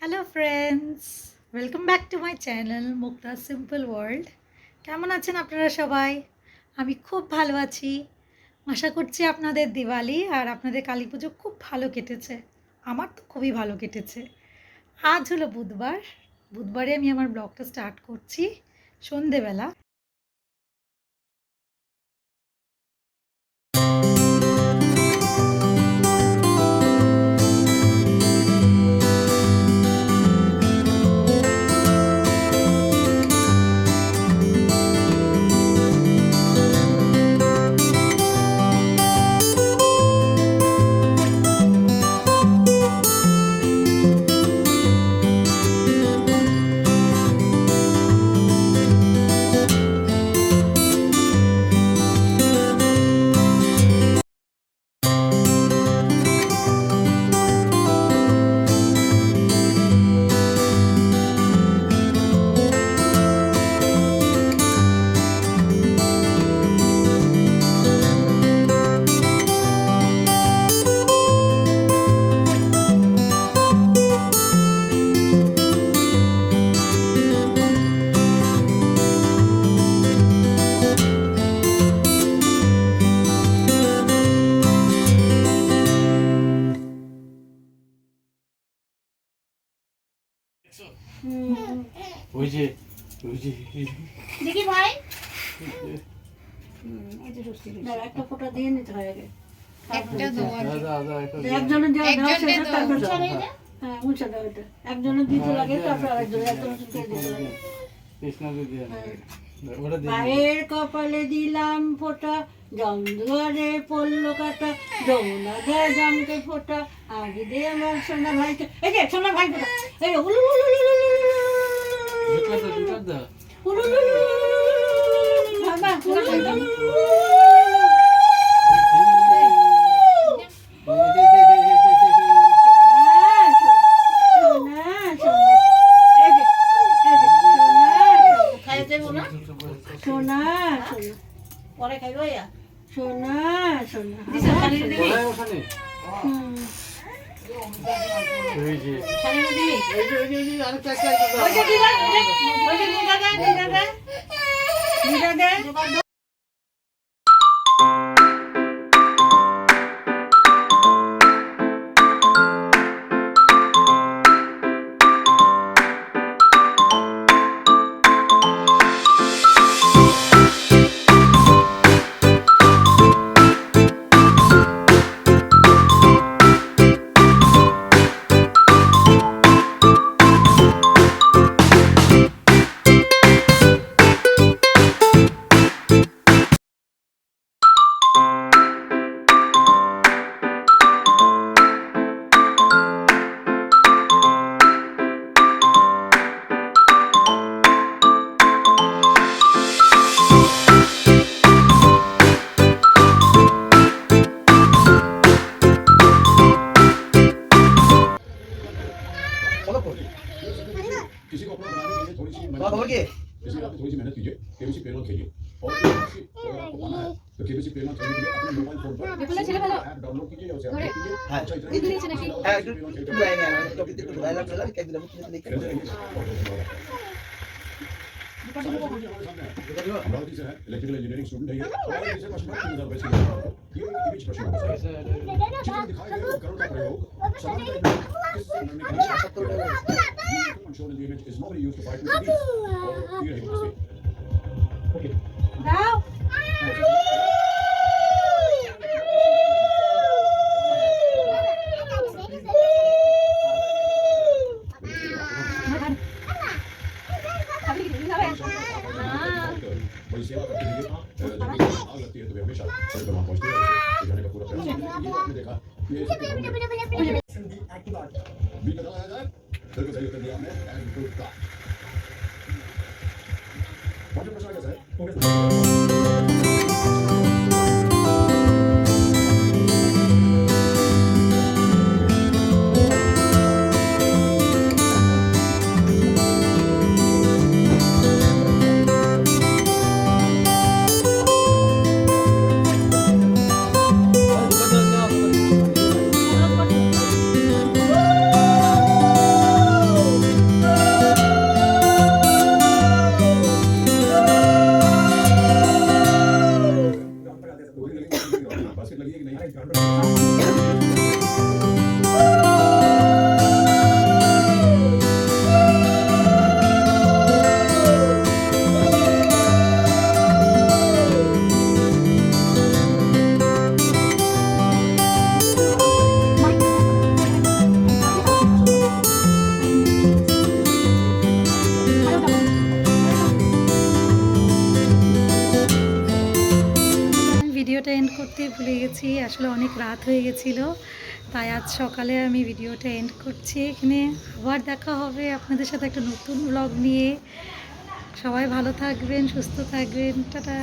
Hello friends, welcome back to my channel Mukta simple world. কেমন আছেন আপনারা সবাই? আমি খুব ভালো আছি। আশা করছি আপনাদের দিওয়ালি আর আপনাদের কালী পুজো খুব ভালো কেটেছে। আমার তো খুবই ভালো কেটেছে। আজ হলো বুধবার। বুধবারে আমি আমার ব্লগটা স্টার্ট করছি সন্ধেবেলা। ওই যে দেখি ভাই একটা ফোঁটা দিয়ে নিতে হয় আগে। একটা দেওয়া একজনের দেওয়া দাও একজনের শেষে দেওয়া তারপর দাও। মুছে নিয়ে হ্যাঁ মুছে দাও এটা। একজনের দিতে লাগে তারপর আরেকজনের একজনের দিতে লাগে। কৃষ্ণকে দিয়ে হ্যাঁ। ওটা দিয়ে পায়ের কপালে দিলাম ফোঁটা, জম দুয়ারে পড়লো কাটা, যমুনা দেয় জমকে ফোঁটা, আগে দে আমার সোনা ভাইকে। এই যে সোনা ভাই ফোঁটা। এই যে উলু উলু উলু উলু উলু দুটো দাও উলু উলু উলু উলু। বাবা, উলু উলু উলু। খাইয়ে দেবো না সোনা পরে খাইবো ইয়া সোনা সোনা দিশা খালি দিবি কোথায় ওখানে ওই যে খালি দিবি এই যে আরেকটা একটা দাও ওই যে দিদা ওই যে দিদা দে দিদা দে দিদা দে किसी को अपना बनाने के लिए थोड़ी सी मेहनत कीजिए केबीसी प्लेनर खेलिए और अगर आपको पाना है तो केबीसी प्लेनर खेलने के लिए अपने मोबाइल फोन पर ऐप डाउनलोड कीजिए या उसे अपडेट कीजिए अच्छा इतना अमरावती से है इलेक्ट्रिकल इंजीनियरिंग स्टूडेंट है ये हमारे विषय का शुरुआत 3000 रुपए से ये इमेज प्रश्न होता है चित्र दिखाए गए उपकरण का प्रयोग समानता किस करने के लिए आवश्यक है shown in the image is normally used to fight with bees or fear hypocrisy. Okay. দাও बड़ी सेवा करते हुए जब आग लगती है तो वे हमेशा बड़े प्रभाव पहुंचते हैं उसे बुझाने का पूरा प्रयास करते हैं ये आपने देखा कि ये भी बताया जाए बिल्कुल सही उत्तर दिया आपने एंड गुड का पांचवा प्रश्न कैसा है আমি ভিডিওটা এন্ড করতে ভুলে গেছি, আসলে অনেক রাত হয়ে গেছিলো, তাই আজ সকালে আমি ভিডিওটা এন্ড করছি এখানে। আবার দেখা হবে আপনাদের সাথে একটা নতুন ব্লগ নিয়ে। সবাই ভালো থাকবেন, সুস্থ থাকবেন, টাটা।